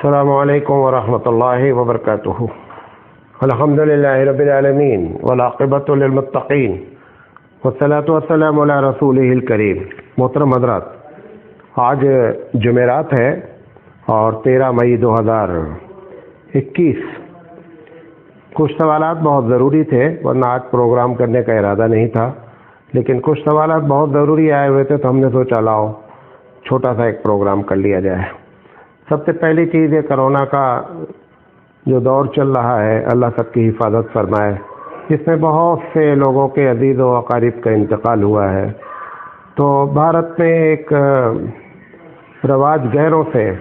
السلام علیکم ورحمۃ اللہ وبرکاتہ۔ الحمد للہ رب العالمین والعاقبۃ للمتقین والصلاۃ والسلام علی رسولہ الکریم۔ محترم حضرات، آج جمعرات ہے اور 13 مئی 2021۔ کچھ سوالات بہت ضروری تھے، ورنہ آج پروگرام کرنے کا ارادہ نہیں تھا، لیکن کچھ سوالات بہت ضروری آئے ہوئے تھے تو ہم نے سوچا لاؤ چھوٹا سا ایک پروگرام کر لیا جائے۔ سب سے پہلی چیز یہ کرونا کا جو دور چل رہا ہے، اللہ سب کی حفاظت فرمائے، جس میں بہت سے لوگوں کے عزیز و اقارب کا انتقال ہوا ہے۔ تو بھارت میں ایک رواج گہروں سے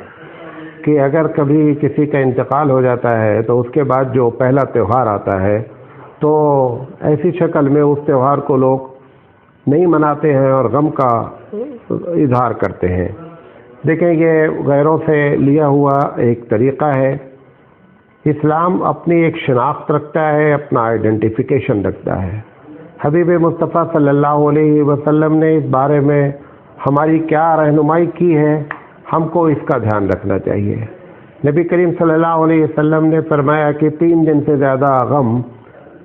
کہ اگر کبھی کسی کا انتقال ہو جاتا ہے تو اس کے بعد جو پہلا تہوار آتا ہے تو ایسی شکل میں اس تہوار کو لوگ نہیں مناتے ہیں اور غم کا اظہار کرتے ہیں۔ دیکھیں، یہ غیروں سے لیا ہوا ایک طریقہ ہے۔ اسلام اپنی ایک شناخت رکھتا ہے، اپنا آئیڈینٹیفیکیشن رکھتا ہے۔ حبیب مصطفیٰ صلی اللہ علیہ وسلم نے اس بارے میں ہماری کیا رہنمائی کی ہے، ہم کو اس کا دھیان رکھنا چاہیے۔ نبی کریم صلی اللہ علیہ وسلم نے فرمایا کہ 3 دن سے زیادہ غم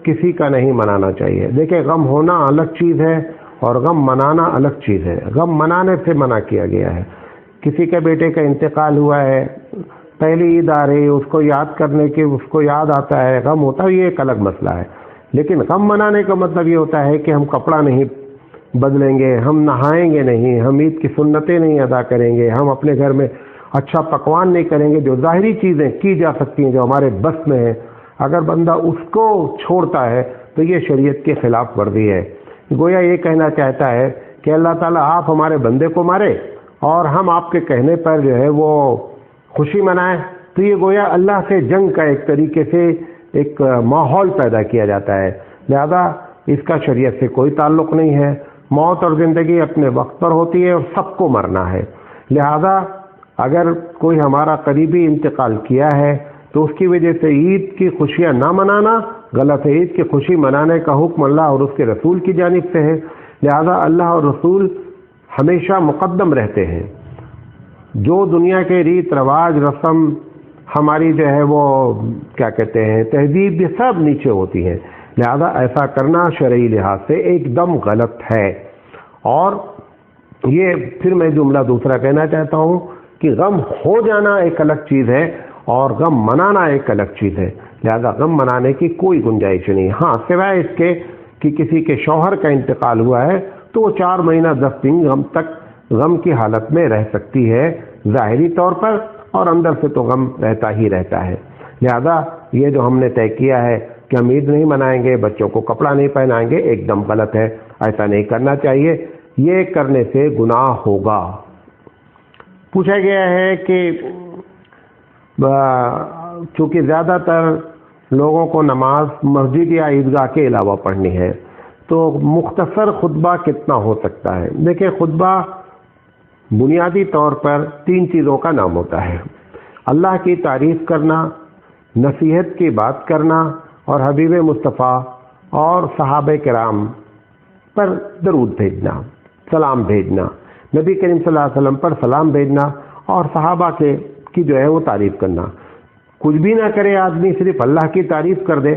کسی کا نہیں منانا چاہیے۔ دیکھیں، غم ہونا الگ چیز ہے اور غم منانا الگ چیز ہے۔ غم منانے سے منع کیا گیا ہے۔ کسی کے بیٹے کا انتقال ہوا ہے، پہلی عید آ رہی، اس کو یاد کرنے کے اس کو یاد آتا ہے، غم ہوتا ہے، یہ ایک الگ مسئلہ ہے۔ لیکن غم منانے کا مطلب یہ ہوتا ہے کہ ہم کپڑا نہیں بدلیں گے، ہم نہائیں گے نہیں، ہم عید کی سنتیں نہیں ادا کریں گے، ہم اپنے گھر میں اچھا پکوان نہیں کریں گے۔ جو ظاہری چیزیں کی جا سکتی ہیں، جو ہمارے بس میں ہیں، اگر بندہ اس کو چھوڑتا ہے تو یہ شریعت کے خلاف ورزی ہے۔ گویا یہ کہنا چاہتا ہے کہ اللہ تعالیٰ آپ ہمارے بندے کو مارے اور ہم آپ کے کہنے پر جو ہے وہ خوشی منائیں، تو یہ گویا اللہ سے جنگ کا ایک طریقے سے ایک ماحول پیدا کیا جاتا ہے۔ لہذا اس کا شریعت سے کوئی تعلق نہیں ہے۔ موت اور زندگی اپنے وقت پر ہوتی ہے اور سب کو مرنا ہے۔ لہذا اگر کوئی ہمارا قریبی انتقال کیا ہے تو اس کی وجہ سے عید کی خوشیاں نہ منانا غلط ہے۔ عید کی خوشی منانے کا حکم اللہ اور اس کے رسول کی جانب سے ہے۔ لہذا اللہ اور رسول ہمیشہ مقدم رہتے ہیں۔ جو دنیا کے ریت رواج رسم ہماری جو ہے وہ کیا کہتے ہیں تہذیب، یہ سب نیچے ہوتی ہیں۔ لہذا ایسا کرنا شرعی لحاظ سے ایک دم غلط ہے۔ اور یہ پھر میں جملہ دوسرا کہنا چاہتا ہوں کہ غم ہو جانا ایک الگ چیز ہے اور غم منانا ایک الگ چیز ہے۔ لہذا غم منانے کی کوئی گنجائش نہیں۔ ہاں، سوائے اس کے کہ کسی کے شوہر کا انتقال ہوا ہے تو وہ 4 مہینہ 10 دن غم تک غم کی حالت میں رہ سکتی ہے ظاہری طور پر، اور اندر سے تو غم رہتا ہی رہتا ہے۔ لہذا یہ جو ہم نے طے کیا ہے کہ ہم عید نہیں منائیں گے، بچوں کو کپڑا نہیں پہنائیں گے، ایک دم غلط ہے۔ ایسا نہیں کرنا چاہیے، یہ کرنے سے گناہ ہوگا۔ پوچھا گیا ہے کہ چونکہ زیادہ تر لوگوں کو نماز مسجد یا عیدگاہ کے علاوہ پڑھنی ہے تو مختصر خطبہ کتنا ہو سکتا ہے؟ دیکھیں، خطبہ بنیادی طور پر 3 چیزوں کا نام ہوتا ہے: اللہ کی تعریف کرنا، نصیحت کی بات کرنا، اور حبیب مصطفیٰ اور صحابہ کرام پر درود بھیجنا، سلام بھیجنا، نبی کریم صلی اللہ علیہ وسلم پر سلام بھیجنا اور صحابہ کی جو ہے وہ تعریف کرنا۔ کچھ بھی نہ کرے آدمی، صرف اللہ کی تعریف کر دے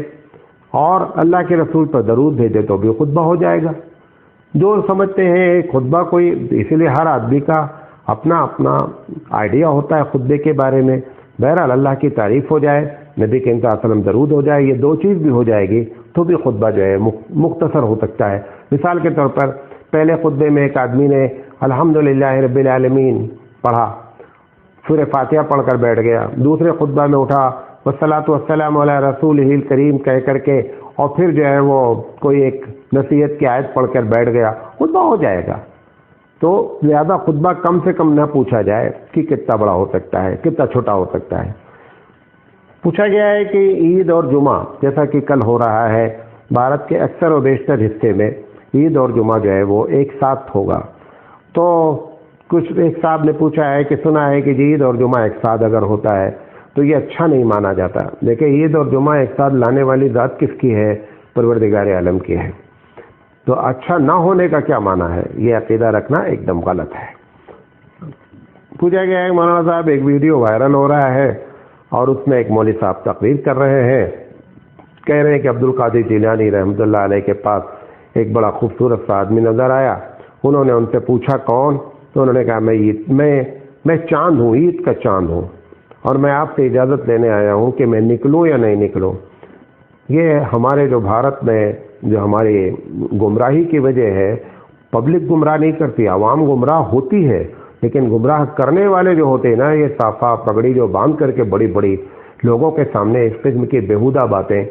اور اللہ کے رسول پر درود بھیجے تو بھی خطبہ ہو جائے گا۔ جو سمجھتے ہیں خطبہ کوئی، اسی لیے ہر آدمی کا اپنا اپنا آئیڈیا ہوتا ہے خطبے کے بارے میں۔ بہرحال اللہ کی تعریف ہو جائے، نبی کریم صلی اللہ علیہ وسلم درود ہو جائے، یہ 2 چیز بھی ہو جائے گی تو بھی خطبہ جو ہے مختصر ہو سکتا ہے۔ مثال کے طور پر پہلے خطبے میں ایک آدمی نے الحمدللہ رب العالمین پڑھا، سورہ فاتحہ پڑھ کر بیٹھ گیا۔ دوسرے خطبہ میں اٹھا والصلاۃ والسلام علی رسولہ الکریم کہہ کر کے اور پھر جو ہے وہ کوئی ایک نصیحت کی آیت پڑھ کر بیٹھ گیا، خطبہ ہو جائے گا۔ تو لہذا خطبہ کم سے کم نہ پوچھا جائے کہ کتنا بڑا ہو سکتا ہے، کتنا چھوٹا ہو سکتا ہے۔ پوچھا گیا ہے کہ عید اور جمعہ جیسا کہ کل ہو رہا ہے، بھارت کے اکثر و بیشتر حصے میں عید اور جمعہ جو ہے وہ ایک ساتھ ہوگا۔ تو کچھ ایک صاحب نے پوچھا ہے کہ سنا ہے کہ عید اور جمعہ ایک ساتھ اگر ہوتا ہے تو یہ اچھا نہیں مانا جاتا۔ دیکھیں، عید اور جمعہ ایک ساتھ لانے والی ذات کس کی ہے؟ پروردگار عالم کی ہے۔ تو اچھا نہ ہونے کا کیا معنی ہے؟ یہ عقیدہ رکھنا ایک دم غلط ہے۔ پوچھا گیا ہے مولانا صاحب، ایک ویڈیو وائرل ہو رہا ہے اور اس میں ایک مولوی صاحب تقریر کر رہے ہیں، کہہ رہے ہیں کہ عبد القادر جیلانی رحمۃ اللہ علیہ کے پاس ایک بڑا خوبصورت سا آدمی نظر آیا۔ انہوں نے ان سے پوچھا کون؟ تو انہوں نے کہا میں چاند ہوں، عید کا چاند ہوں، اور میں آپ سے اجازت لینے آیا ہوں کہ میں نکلوں یا نہیں نکلوں۔ یہ ہمارے جو بھارت میں جو ہماری گمراہی کی وجہ ہے، پبلک گمراہ نہیں کرتی، عوام گمراہ ہوتی ہے، لیکن گمراہ کرنے والے جو ہوتے ہیں نا، یہ صافہ پگڑی جو باندھ کر کے بڑی بڑی لوگوں کے سامنے اس قسم کی بیہودہ باتیں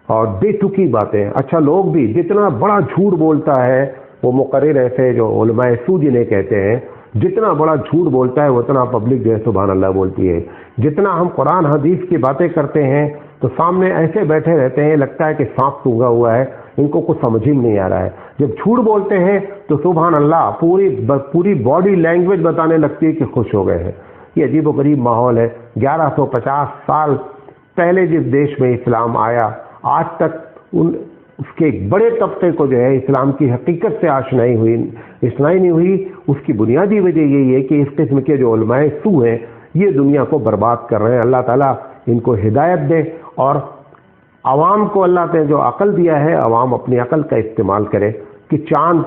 اور بے تکی باتیں، اچھا لوگ بھی جتنا بڑا جھوٹ بولتا ہے، وہ مقرر ایسے جو علماء سو جنہیں کہتے ہیں، جتنا بڑا جھوٹ بولتا ہے اتنا پبلک جو ہے سبحان اللہ بولتی ہے۔ جتنا ہم قرآن حدیث کی باتیں کرتے ہیں تو سامنے ایسے بیٹھے رہتے ہیں، لگتا ہے کہ سانپ سونگا ہوا ہے، ان کو کچھ سمجھ ہی نہیں آ رہا ہے۔ جب جھوٹ بولتے ہیں تو سبحان اللہ پوری باڈی لینگویج بتانے لگتی ہے کہ خوش ہو گئے ہیں۔ یہ عجیب و غریب ماحول ہے۔ 1150 سال پہلے جس دیش میں اسلام آیا، آج تک اس کے ایک بڑے طبقے کو جو ہے اسلام کی حقیقت سے آشنائی نہیں ہوئی۔ اس کی بنیادی وجہ یہی ہے کہ اس قسم کے جو علماء سو ہیں یہ دنیا کو برباد کر رہے ہیں۔ اللہ تعالیٰ ان کو ہدایت دے، اور عوام کو اللہ نے جو عقل دیا ہے، عوام اپنی عقل کا استعمال کرے کہ چاند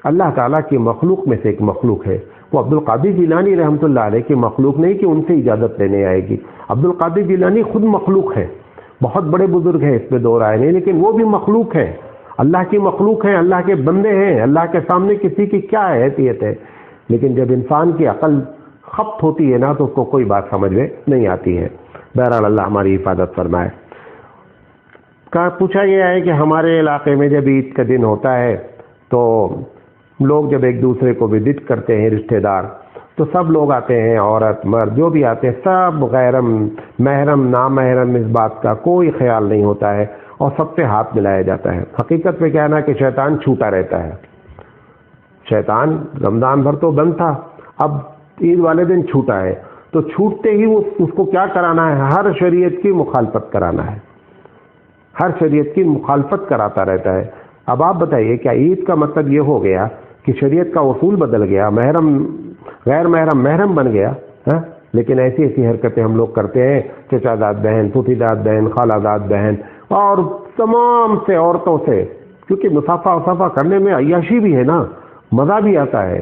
اللہ تعالیٰ کی مخلوق میں سے ایک مخلوق ہے۔ وہ عبد القادر جیلانی رحمۃ اللہ علیہ کی مخلوق نہیں کہ ان سے اجازت لینے آئے گی۔ عبد القادر جیلانی خود مخلوق ہے، بہت بڑے بزرگ ہیں، اس میں دو رائے نہیں، لیکن وہ بھی مخلوق ہے، اللہ کی مخلوق ہیں، اللہ کے بندے ہیں، اللہ کے سامنے کسی کی کیا حیثیت ہے۔ لیکن جب انسان کی عقل خبت ہوتی ہے نا تو اس کو کوئی بات سمجھ میں نہیں آتی ہے۔ بہرحال اللہ ہماری حفاظت فرمائے۔ پوچھا گیا ہے کہ ہمارے علاقے میں جب عید کا دن ہوتا ہے تو لوگ جب ایک دوسرے کو وزٹ کرتے ہیں، رشتہ دار، تو سب لوگ آتے ہیں، عورت مرد جو بھی آتے ہیں، سب غیر محرم نامحرم اس بات کا کوئی خیال نہیں ہوتا ہے، اور سب سے ہاتھ ملایا جاتا ہے۔ حقیقت میں کہنا کہ شیطان چھوٹا رہتا ہے۔ شیطان رمضان بھر تو بند تھا، اب عید والے دن چھوٹا ہے، تو چھوٹتے ہی اس کو کیا کرانا ہے؟ ہر شریعت کی مخالفت کرانا ہے، ہر شریعت کی مخالفت کراتا رہتا ہے۔ اب آپ بتائیے کیا عید کا مطلب یہ ہو گیا کہ شریعت کا اصول بدل گیا، محرم غیر محرم محرم بن گیا؟ لیکن ایسی حرکتیں ہم لوگ کرتے ہیں، چچا داد بہن، پھوپھی داد بہن، خالہ داد بہن اور تمام سے عورتوں سے، کیونکہ مصافحہ کرنے میں عیاشی بھی ہے نا، مزہ بھی آتا ہے،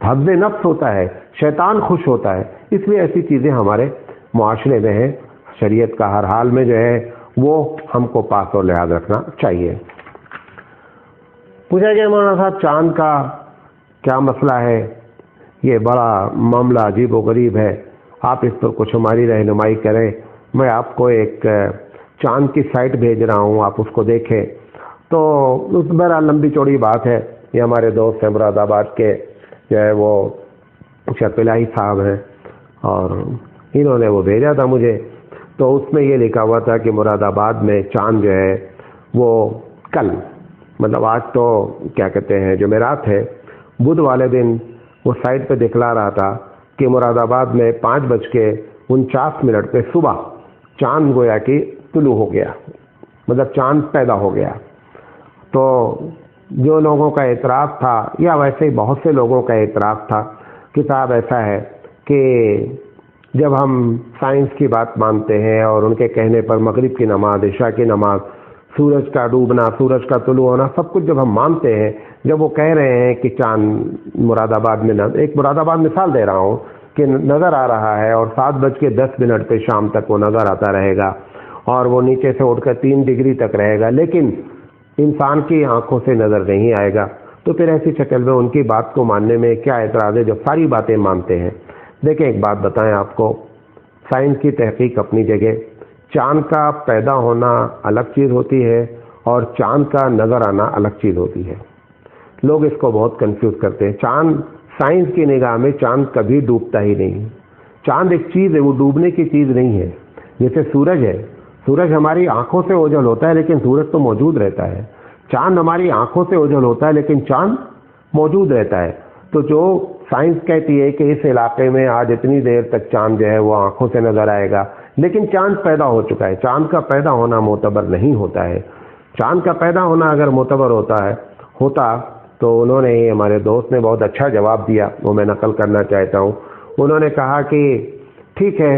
حظ نفس ہوتا ہے، شیطان خوش ہوتا ہے، اس لیے ایسی چیزیں ہمارے معاشرے میں ہیں۔ شریعت کا ہر حال میں جو ہے وہ ہم کو پاک اور لحاظ رکھنا چاہیے۔ پوچھا گیا مولانا صاحب چاند کا کیا مسئلہ ہے؟ یہ بڑا معاملہ عجیب و غریب ہے، آپ اس پر کچھ ہماری رہنمائی کریں۔ میں آپ کو ایک چاند کی سائٹ بھیج رہا ہوں، آپ اس کو دیکھیں۔ تو اس بہرحال لمبی چوڑی بات ہے، یہ ہمارے دوست ہیں مراد آباد کے، جو ہے وہ شکلائی صاحب ہیں، اور انہوں نے وہ بھیجا تھا مجھے۔ تو اس میں یہ لکھا ہوا تھا کہ مراد آباد میں چاند جو ہے وہ کل، مطلب آج تو کیا کہتے ہیں جمعرات ہے، بدھ والے دن وہ سائٹ پہ دکھلا رہا تھا کہ مراد آباد میں 5:49 پہ صبح چاند گویا کہ طلوع ہو گیا، مطلب چاند پیدا ہو گیا۔ تو جو لوگوں کا اعتراف تھا، یا ویسے ہی بہت سے لوگوں کا اعتراف تھا کہ صاحب ایسا ہے کہ جب ہم سائنس کی بات مانتے ہیں اور ان کے کہنے پر مغرب کی نماز، عشاء کی نماز، سورج کا ڈوبنا، سورج کا طلوع ہونا، سب کچھ جب ہم مانتے ہیں، جب وہ کہہ رہے ہیں کہ چاند مراد آباد میں، ایک مراد آباد مثال دے رہا ہوں کہ نظر آ رہا ہے، اور 7:10 پہ شام تک وہ نظر آتا رہے گا، اور وہ نیچے سے اٹھ کر 3 ڈگری تک رہے گا، لیکن انسان کی آنکھوں سے نظر نہیں آئے گا، تو پھر ایسی شکل میں ان کی بات کو ماننے میں کیا اعتراض ہے جب ساری باتیں مانتے ہیں؟ دیکھیں ایک بات بتائیں آپ کو، سائنس کی تحقیق اپنی جگہ، چاند کا پیدا ہونا الگ چیز ہوتی ہے اور چاند کا نظر آنا الگ چیز ہوتی ہے۔ لوگ اس کو بہت کنفیوز کرتے ہیں۔ چاند سائنس کی نگاہ میں چاند کبھی ڈوبتا ہی نہیں۔ چاند ایک چیز ہے، وہ ڈوبنے کی چیز نہیں ہے۔ جیسے سورج ہے، سورج ہماری آنکھوں سے اوجھل ہوتا ہے لیکن سورج تو موجود رہتا ہے۔ چاند ہماری آنکھوں سے اوجھل ہوتا ہے لیکن چاند موجود رہتا ہے۔ تو جو سائنس کہتی ہے کہ اس علاقے میں آج اتنی دیر تک چاند جو ہے وہ آنکھوں سے نظر آئے گا، لیکن چاند پیدا ہو چکا ہے۔ چاند کا پیدا ہونا معتبر نہیں ہوتا ہے۔ چاند کا پیدا ہونا اگر معتبر ہوتا تو انہوں نے، ہمارے دوست نے بہت اچھا جواب دیا، وہ میں نقل کرنا چاہتا ہوں۔ انہوں نے کہا کہ ٹھیک ہے،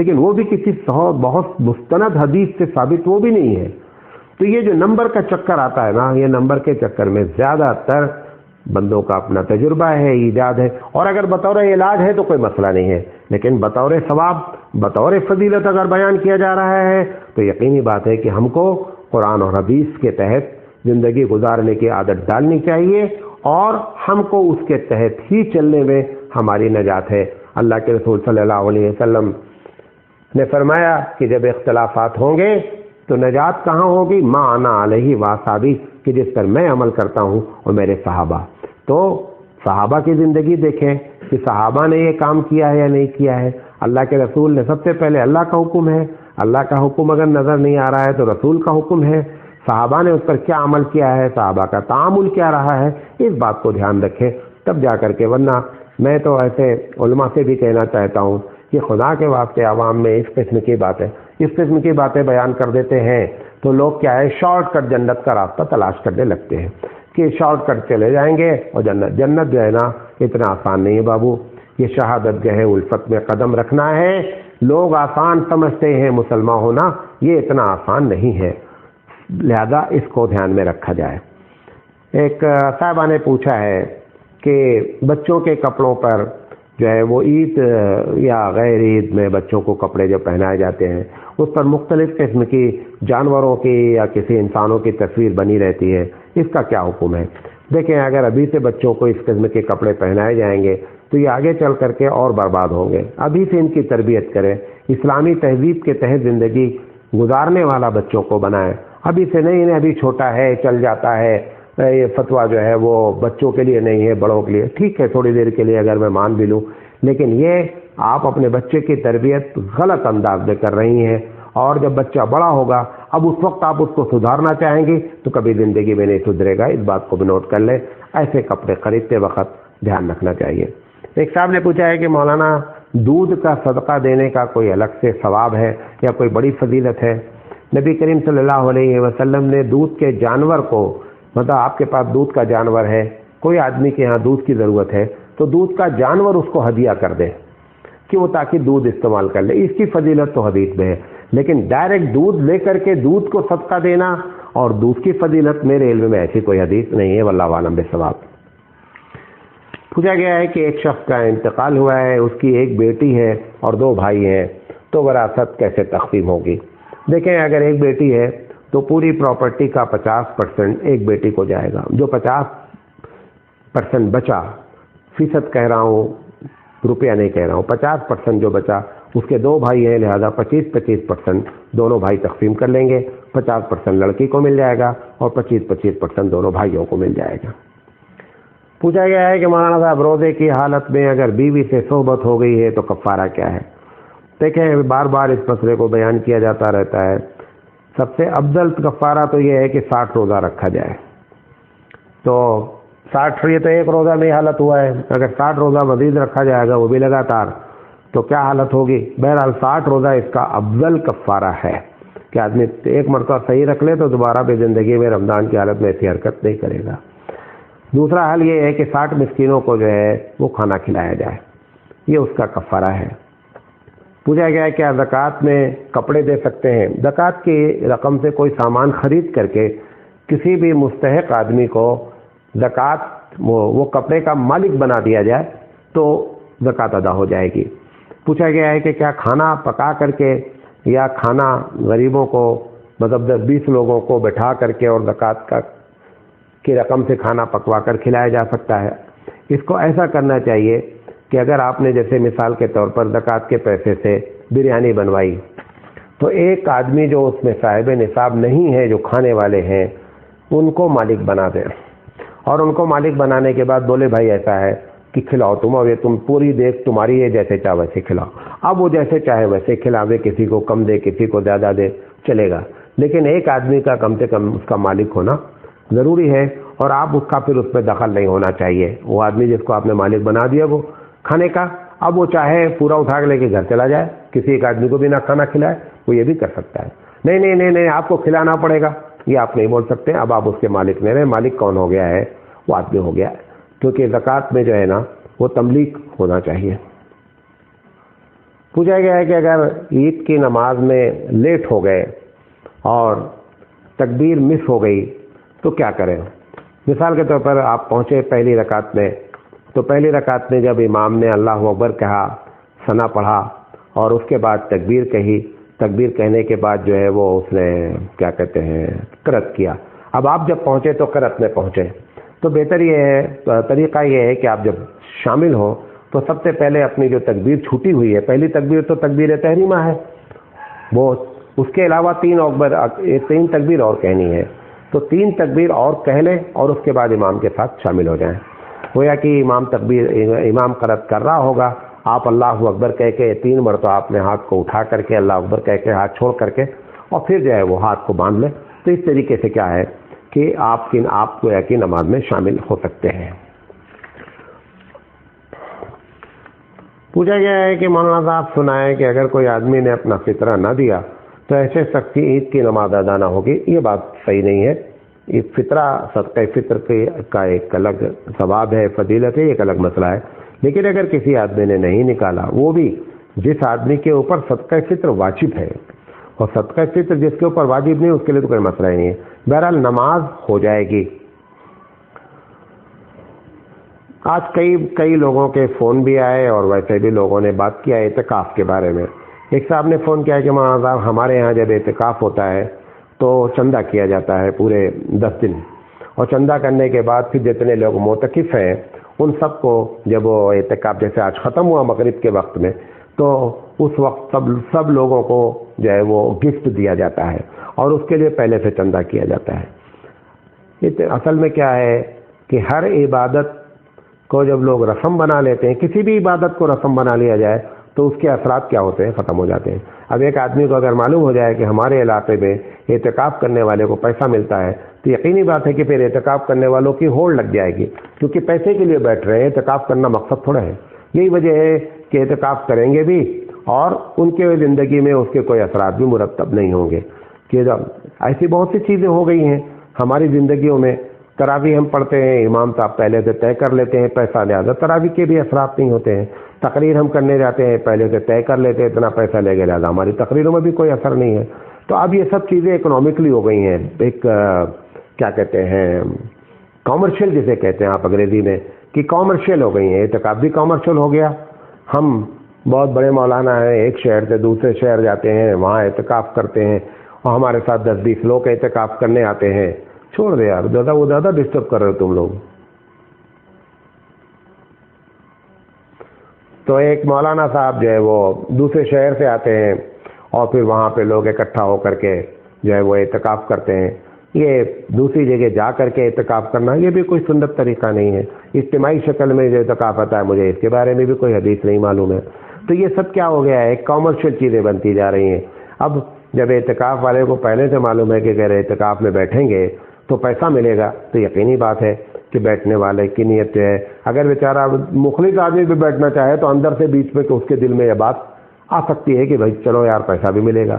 لیکن وہ بھی کسی بہت مستند حدیث سے ثابت وہ بھی نہیں ہے. تو یہ جو نمبر کا چکر آتا ہے نا، یہ نمبر کے چکر میں زیادہ تر بندوں کا اپنا تجربہ ہے، ایجاد ہے، اور اگر بطور علاج ہے تو کوئی مسئلہ نہیں ہے، لیکن بطور ثواب، بطور فضیلت اگر بیان کیا جا رہا ہے تو یقینی بات ہے کہ ہم کو قرآن اور حدیث کے تحت زندگی گزارنے کی عادت ڈالنی چاہیے، اور ہم کو اس کے تحت ہی چلنے میں ہماری نجات ہے. اللہ کے رسول صلی اللہ علیہ وسلم نے فرمایا کہ جب اختلافات ہوں گے تو نجات کہاں ہوگی؟ ما انا علیہ واصحابی، کہ جس پر میں عمل کرتا ہوں اور میرے صحابہ. تو صحابہ کی زندگی دیکھیں کہ صحابہ نے یہ کام کیا ہے یا نہیں کیا ہے. اللہ کے رسول نے سب سے پہلے اللہ کا حکم ہے، اللہ کا حکم اگر نظر نہیں آ رہا ہے تو رسول کا حکم ہے. صحابہ نے اس پر کیا عمل کیا ہے، صحابہ کا تعامل کیا رہا ہے، اس بات کو دھیان رکھیں تب جا کر کے. ورنہ میں تو ایسے علماء سے بھی کہنا چاہتا ہوں کہ خدا کے واسطے عوام میں اس قسم کی باتیں بیان کر دیتے ہیں تو لوگ کیا ہے، شارٹ کٹ جنت کا راستہ تلاش کرنے لگتے ہیں کہ شارٹ کٹ چلے جائیں گے اور جنت جو ہے نا اتنا آسان نہیں ہے بابو. یہ شہادت گہ الفت میں قدم رکھنا ہے. لوگ آسان سمجھتے ہیں مسلمان ہونا، یہ اتنا آسان نہیں ہے، لہذا اس کو دھیان میں رکھا جائے. ایک صاحبہ نے پوچھا ہے کہ بچوں کے کپڑوں پر جو ہے وہ عید یا غیر عید میں بچوں کو کپڑے جو پہنائے جاتے ہیں اس پر مختلف قسم کی جانوروں کی یا کسی انسانوں کی تصویر بنی رہتی ہے، اس کا کیا حکم ہے؟ دیکھیں، اگر ابھی سے بچوں کو اس قسم کے کپڑے پہنائے جائیں گے تو یہ آگے چل کر کے اور برباد ہوں گے. ابھی سے ان کی تربیت کریں، اسلامی تہذیب کے تحت زندگی گزارنے والا بچوں کو بنائیں. ابھی سے نہیں، ابھی چھوٹا ہے چل جاتا ہے، یہ فتویٰ جو ہے وہ بچوں کے لیے نہیں ہے بڑوں کے لیے. ٹھیک ہے، تھوڑی دیر کے لیے اگر میں مان بھی لوں، لیکن یہ آپ اپنے بچے کی تربیت غلط انداز میں کر رہی ہیں، اور جب بچہ بڑا ہوگا اب اس وقت آپ اس کو سدھارنا چاہیں گی تو کبھی زندگی میں نہیں سدھرے گا. اس بات کو بھی نوٹ کر لیں. ایسے کپڑے خریدتے وقت دھیان رکھنا چاہیے. ایک صاحب نے پوچھا ہے کہ مولانا دودھ کا صدقہ دینے کا کوئی الگ سے ثواب ہے یا کوئی بڑی فضیلت ہے؟ نبی کریم صلی اللہ علیہ وسلم نے دودھ کے جانور کو، مطلب آپ کے پاس دودھ کا جانور ہے، کوئی آدمی کے ہاں دودھ کی ضرورت ہے تو دودھ کا جانور اس کو ہدیہ کر دے کہ وہ تاکہ دودھ استعمال کر لے. اس کی فضیلت تو حدیث میں ہے، لیکن ڈائریکٹ دودھ لے کر کے دودھ کو صدقہ دینا اور دودھ کی فضیلت میرے علم میں ایسی کوئی حدیث نہیں ہے. واللہ عالم بالصواب. پوچھا گیا ہے کہ ایک شخص کا انتقال ہوا ہے، اس کی ایک بیٹی ہے اور 2 بھائی ہیں، تو وراثت کیسے تقسیم ہوگی؟ دیکھیں، اگر ایک بیٹی ہے تو پوری پراپرٹی کا 50% ایک بیٹی کو جائے گا. جو 50% بچا، فیصد کہہ رہا ہوں، روپیہ نہیں کہہ رہا ہوں، 50% جو بچا اس کے 2 بھائی ہیں، لہذا 25% دونوں بھائی تقسیم کر لیں گے. 50% لڑکی کو مل جائے گا اور 25% دونوں بھائیوں کو مل جائے گا. پوچھا گیا ہے کہ مولانا صاحب روزے کی حالت میں اگر بیوی سے صحبت ہو گئی ہے تو کفارہ کیا ہے؟ دیکھیں، بار بار اس مسئلے کو بیان کیا جاتا رہتا ہے. سب سے افضل کفارہ تو یہ ہے کہ 60 روزہ رکھا جائے. تو 60، یہ تو ایک روزہ میں حالت ہوا ہے، اگر 60 روزہ مزید رکھا جائے گا وہ بھی لگاتار تو کیا حالت ہوگی؟ بہرحال 60 روزہ اس کا افضل کفارہ ہے کہ آدمی ایک مرتبہ صحیح رکھ لے تو دوبارہ بھی زندگی میں رمضان کی حالت میں ایسی حرکت نہیں کرے گا. دوسرا حل یہ ہے کہ 60 مسکینوں کو جو ہے وہ کھانا کھلایا جائے، یہ اس کا کفارہ ہے. پوچھا گیا ہے کیا زکوٰۃ میں کپڑے دے سکتے ہیں؟ زکوٰۃ کی رقم سے کوئی سامان خرید کر کے کسی بھی مستحق آدمی کو زکوٰۃ وہ کپڑے کا مالک بنا دیا جائے تو زکوٰۃ ادا ہو جائے گی. پوچھا گیا ہے کہ کیا کھانا پکا کر کے یا کھانا غریبوں کو، مطلب 10-20 لوگوں کو بٹھا کر کے اور زکوٰۃ کی رقم سے کھانا پکوا کر کھلایا جا سکتا ہے؟ اس کو ایسا کرنا چاہیے کہ اگر آپ نے جیسے مثال کے طور پر زکوٰۃ کے پیسے سے بریانی بنوائی تو ایک آدمی جو اس میں صاحب نصاب نہیں ہے، جو کھانے والے ہیں، ان کو مالک بنا دیں، اور ان کو مالک بنانے کے بعد بولے بھائی ایسا ہے کہ کھلاؤ تم، اور یہ تم پوری دیکھ تمہاری ہے، جیسے چاہے ویسے کھلاؤ. اب وہ جیسے چاہے ویسے کھلاوے، کسی کو کم دے کسی کو زیادہ دے، چلے گا، لیکن ایک آدمی کا کم سے کم اس کا مالک ہونا ضروری ہے، اور آپ اس کا پھر اس میں دخل نہیں ہونا چاہیے. وہ آدمی جس کو آپ نے مالک بنا دیا وہ کھانے کا، اب وہ چاہے پورا اٹھا کے لے کے گھر چلا جائے، کسی ایک آدمی کو بھی نہ کھانا کھلائے، وہ یہ بھی کر سکتا ہے. نہیں آپ کو کھلانا پڑے گا، یہ آپ نہیں بول سکتے. اب آپ اس کے مالک نہیں رہے، مالک کون ہو گیا ہے؟ وہ آدمی ہو گیا ہے، کیونکہ زکوٰۃ میں جو ہے نا وہ تملیک ہونا چاہیے. پوچھا گیا ہے کہ اگر عید کی نماز میں لیٹ ہو گئے اور تکبیر مس ہو گئی تو کیا کریں؟ مثال کے طور پر آپ پہنچے پہلی رکعت میں، تو پہلی رکعت میں جب امام نے اللہ اکبر کہا، ثنا پڑھا اور اس کے بعد تکبیر کہی، تکبیر کہنے کے بعد جو ہے وہ اس نے کیا کہتے ہیں قرأت کیا۔ اب آپ جب پہنچے تو قرأت میں پہنچے، تو بہتر یہ ہے، طریقہ یہ ہے کہ آپ جب شامل ہو تو سب سے پہلے اپنی جو تکبیر چھوٹی ہوئی ہے، پہلی تکبیر تو تکبیر تحریمہ ہے، وہ اس کے علاوہ تین تکبیر اور کہنی ہے، تو 3 تکبیر اور کہہ لیں اور اس کے بعد امام کے ساتھ شامل ہو جائیں۔ گویا کہ امام قرأت کر رہا ہوگا، آپ اللہ اکبر کہہ کے 3 مرتبہ آپ نے ہاتھ کو اٹھا کر کے اللہ اکبر کہہ کے ہاتھ چھوڑ کر کے اور پھر جو ہے وہ ہاتھ کو باندھ لیں، تو اس طریقے سے کیا ہے کہ آپ گویا کی نماز میں شامل ہو سکتے ہیں۔ پوچھا گیا ہے کہ مولانا صاحب سنائیں کہ اگر کوئی آدمی نے اپنا فطرہ نہ دیا تو ایسے شخص کی عید کی نماز ادا نہ ہوگی۔ یہ بات صحیح نہیں ہے۔ یہ فطرہ، صدقہ فطر کا ایک الگ ثواب ہے، فضیلت ہے، ایک الگ مسئلہ ہے، لیکن اگر کسی آدمی نے نہیں نکالا، وہ بھی جس آدمی کے اوپر صدقہ فطر واجب ہے، اور صدقہ فطر جس کے اوپر واجب نہیں اس کے لیے تو کوئی مسئلہ ہی نہیں ہے، بہرحال نماز ہو جائے گی۔ آج کئی لوگوں کے فون بھی آئے اور ویسے بھی لوگوں نے بات کیا اعتکاف کے بارے میں۔ ایک صاحب نے فون کیا کہ مولانا صاحب ہمارے یہاں جب اعتکاف ہوتا ہے تو چندہ کیا جاتا ہے پورے 10 دن، اور چندہ کرنے کے بعد پھر جتنے لوگ معتکف ہیں ان سب کو جب وہ اعتکاف جیسے آج ختم ہوا مغرب کے وقت میں، تو اس وقت سب لوگوں کو جو ہے وہ گفٹ دیا جاتا ہے اور اس کے لیے پہلے سے چندہ کیا جاتا ہے۔ اصل میں کیا ہے کہ ہر عبادت کو جب لوگ رسم بنا لیتے ہیں، کسی بھی عبادت کو رسم بنا لیا جائے تو اس کے اثرات کیا ہوتے ہیں، ختم ہو جاتے ہیں۔ اب ایک آدمی کو اگر معلوم ہو جائے کہ ہمارے علاقے میں اعتکاف کرنے والے کو پیسہ ملتا ہے تو یقینی بات ہے کہ پھر اعتکاف کرنے والوں کی ہوڑ لگ جائے گی، کیونکہ پیسے کے لیے بیٹھ رہے ہیں، اعتکاف کرنا مقصد تھوڑا ہے۔ یہی وجہ ہے کہ اعتکاف کریں گے بھی اور ان کے زندگی میں اس کے کوئی اثرات بھی مرتب نہیں ہوں گے۔ کہ ایسی بہت سی چیزیں ہو گئی ہیں ہماری زندگیوں میں، تراویح ہم پڑھتے ہیں، امام صاحب پہلے سے طے کر لیتے ہیں پیسہ، لہٰذا تراویح کے بھی اثرات نہیں ہوتے ہیں۔ تقریر ہم کرنے جاتے ہیں، پہلے سے طے کر لیتے ہیں اتنا پیسہ لے گے، لہٰذا ہماری تقریروں میں بھی کوئی اثر نہیں ہے۔ تو اب یہ سب چیزیں اکنامکلی ہو گئی ہیں، ایک کیا کہتے ہیں کامرشل جسے کہتے ہیں آپ انگریزی میں، کہ کامرشل ہو گئی ہیں۔ اعتکاف بھی کامرشل ہو گیا۔ ہم بہت بڑے مولانا ہیں، ایک شہر سے دوسرے شہر جاتے ہیں، وہاں اعتکاف کرتے ہیں اور ہمارے ساتھ 10-20 لوگ اعتکاف کرنے آتے ہیں۔ چھوڑ دے یار، زیادہ ڈسٹرب کر رہے ہو تم لوگ۔ تو ایک مولانا صاحب جو ہے وہ دوسرے شہر سے آتے ہیں اور پھر وہاں پہ لوگ اکٹھا ہو کر کے جو ہے وہ اعتکاف کرتے ہیں۔ یہ دوسری جگہ جا کر کے اعتکاف کرنا یہ بھی کوئی سنت طریقہ نہیں ہے۔ اجتماعی شکل میں جو اعتکاف آتا ہے، مجھے اس کے بارے میں بھی کوئی حدیث نہیں معلوم ہے۔ تو یہ سب کیا ہو گیا ہے، کامرشل چیزیں بنتی جا رہی ہیں۔ اب جب اعتکاف والے کو پہلے سے معلوم ہے کہ اگر اعتکاف میں بیٹھیں گے تو پیسہ ملے گا، تو یقینی بات ہے کہ بیٹھنے والے کی نیت جو ہے، اگر بیچارہ مخلص آدمی بھی بیٹھنا چاہے تو اندر سے بیچ میں کہ اس کے دل میں یہ بات آ سکتی ہے کہ بھائی چلو یار پیسہ بھی ملے گا۔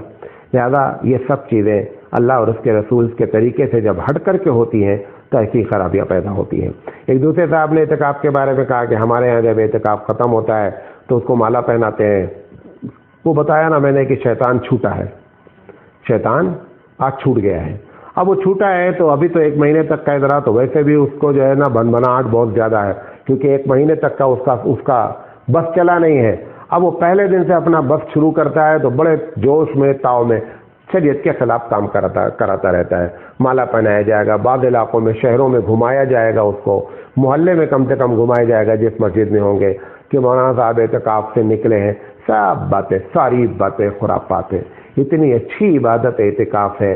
لہذا یہ سب چیزیں اللہ اور اس کے رسول کے طریقے سے جب ہٹ کر کے ہوتی ہیں تو ایسی خرابیاں پیدا ہوتی ہیں۔ ایک دوسرے صاحب نے اعتکاف کے بارے میں کہا کہ ہمارے یہاں جب اعتکاف ختم ہوتا ہے تو اس کو مالا پہناتے ہیں۔ وہ بتایا نا میں نے کہ شیطان چھوٹا ہے، شیطان آج چھوٹ گیا ہے۔ اب وہ چھوٹا ہے تو ابھی تو 1 مہینے تک کا ادرا، تو ویسے بھی اس کو جو ہے نا بنبناہٹ بہت زیادہ ہے، کیونکہ 1 مہینے تک کا اس کا بس چلا نہیں ہے۔ اب وہ پہلے دن سے اپنا بس شروع کرتا ہے تو بڑے جوش میں تاؤ میں شریعت کے خلاف کام کراتا رہتا ہے۔ مالا پہنایا جائے گا، بعض علاقوں میں شہروں میں گھمایا جائے گا، اس کو محلے میں کم سے کم گھمایا جائے گا جس مسجد میں ہوں گے کہ مولانا صاحب اعتکاف سے نکلے ہیں۔ سب باتیں، ساری باتیں خرافات ہیں۔ اتنی اچھی عبادت اعتکاف ہے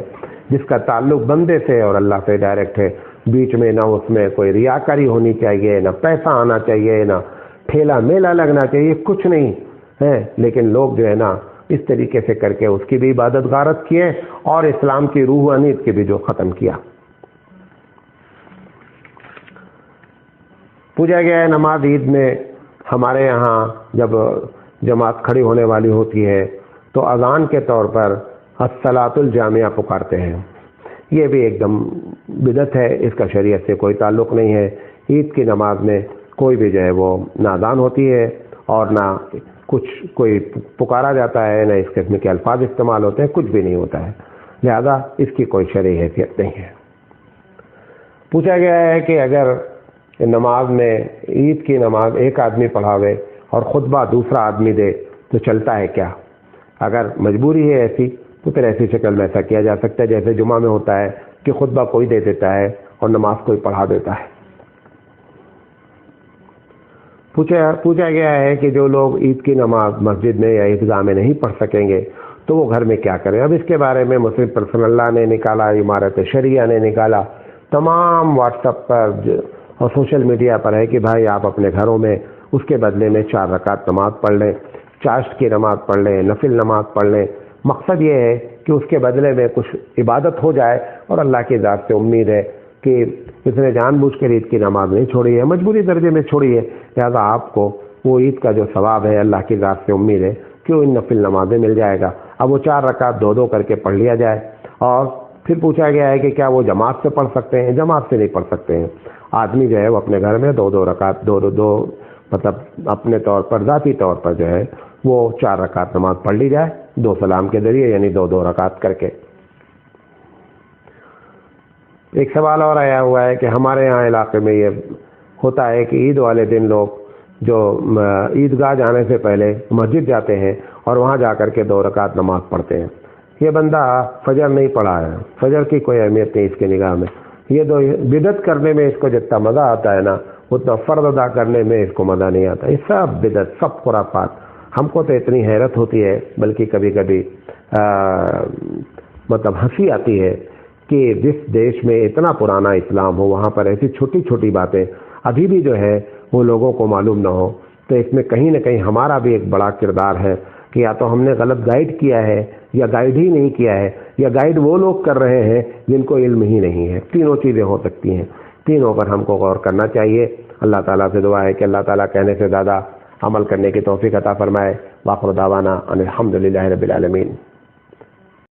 جس کا تعلق بندے سے اور اللہ سے ڈائریکٹ ہے، بیچ میں نہ اس میں کوئی ریاکاری ہونی چاہیے، نہ پیسہ آنا چاہیے، نہ ٹھیلا میلہ لگنا چاہیے، کچھ نہیں ہے۔ لیکن لوگ جو ہے نا اس طریقے سے کر کے اس کی بھی عبادت غارت کیے اور اسلام کی روحانیت کی بھی جو ختم کیا۔ پوچھا گیا ہے نماز عید میں ہمارے یہاں جب جماعت کھڑی ہونے والی ہوتی ہے تو اذان کے طور پر الصلاۃ الجامعہ پکارتے ہیں۔ یہ بھی ایک دم بدعت ہے، اس کا شریعت سے کوئی تعلق نہیں ہے۔ عید کی نماز میں کوئی بھی جو ہے وہ نہ اذان ہوتی ہے اور نہ کچھ کوئی پکارا جاتا ہے، نہ اس قسم کے الفاظ استعمال ہوتے ہیں، کچھ بھی نہیں ہوتا ہے، لہذا اس کی کوئی شرعی حیثیت نہیں ہے۔ پوچھا گیا ہے کہ اگر نماز میں عید کی نماز ایک آدمی پڑھاوے اور خطبہ دوسرا آدمی دے تو چلتا ہے کیا؟ اگر مجبوری ہے ایسی تو پھر ایسی شکل میں ایسا کیا جا سکتا ہے جیسے جمعہ میں ہوتا ہے کہ خطبہ کوئی دے دیتا ہے اور نماز کوئی پڑھا دیتا ہے۔ پوچھا گیا ہے کہ جو لوگ عید کی نماز مسجد میں یا عیدگاہ میں نہیں پڑھ سکیں گے تو وہ گھر میں کیا کریں؟ اب اس کے بارے میں مسلم پرسنل اللہ نے نکالا، عمارت شریعہ نے نکالا، تمام واٹس ایپ پر اور سوشل میڈیا پر ہے کہ بھائی آپ اپنے گھروں میں اس کے بدلے میں 4 رکعت نماز پڑھ لیں، چاشت کی نماز پڑھ لیں، نفل نماز پڑھ لیں۔ مقصد یہ ہے کہ اس کے بدلے میں کچھ عبادت ہو جائے، اور اللہ کی ذات سے امید ہے کہ اس نے جان بوجھ کر عید کی نماز نہیں چھوڑی ہے، مجبوری درجے میں چھوڑی ہے، لہذا آپ کو وہ عید کا جو ثواب ہے اللہ کی ذات سے امید ہے کہ وہ ان نفل نمازیں مل جائے گا۔ اب وہ 4 رکعت 2 کر کے پڑھ لیا جائے۔ اور پھر پوچھا گیا ہے کہ کیا وہ جماعت سے پڑھ سکتے ہیں؟ جماعت سے نہیں پڑھ سکتے ہیں، آدمی جو ہے وہ اپنے گھر میں 2 رکعت 2 مطلب اپنے طور پر ذاتی طور پر جو ہے وہ 4 رکعت نماز پڑھ لی جائے 2 سلام کے ذریعے، یعنی 2 رکعت کر کے۔ ایک سوال اور آیا ہوا ہے کہ ہمارے یہاں علاقے میں یہ ہوتا ہے کہ عید والے دن لوگ جو عیدگاہ جانے سے پہلے مسجد جاتے ہیں اور وہاں جا کر کے 2 رکعت نماز پڑھتے ہیں۔ یہ بندہ فجر نہیں پڑھا ہے، فجر کی کوئی اہمیت نہیں اس کی نگاہ میں، یہ بدعت کرنے میں اس کو جتنا مزہ آتا ہے نا اتنا فرض ادا کرنے میں اس کو مزہ نہیں آتا۔ یہ سب بدعت، سب خرافات۔ ہم کو تو اتنی حیرت ہوتی ہے، بلکہ کبھی کبھی مطلب ہنسی آتی ہے کہ جس دیش میں اتنا پرانا اسلام ہو وہاں پر ایسی چھوٹی چھوٹی باتیں ابھی بھی جو ہے وہ لوگوں کو معلوم نہ ہو۔ تو اس میں کہیں نہ کہیں ہمارا بھی ایک بڑا کردار ہے کہ یا تو ہم نے غلط گائیڈ کیا ہے یا گائیڈ ہی نہیں کیا ہے، یا گائیڈ وہ لوگ کر رہے ہیں جن کو علم ہی نہیں ہے۔ تینوں چیزیں ہو سکتی ہیں، تینوں پر ہم کو غور کرنا چاہیے۔ اللہ تعالیٰ سے دعا ہے کہ اللہ تعالیٰ کہنے سے زیادہ عمل کرنے کی توفیق عطا فرمائے۔ وآخر دعوانا ان الحمد للہ رب العالمین۔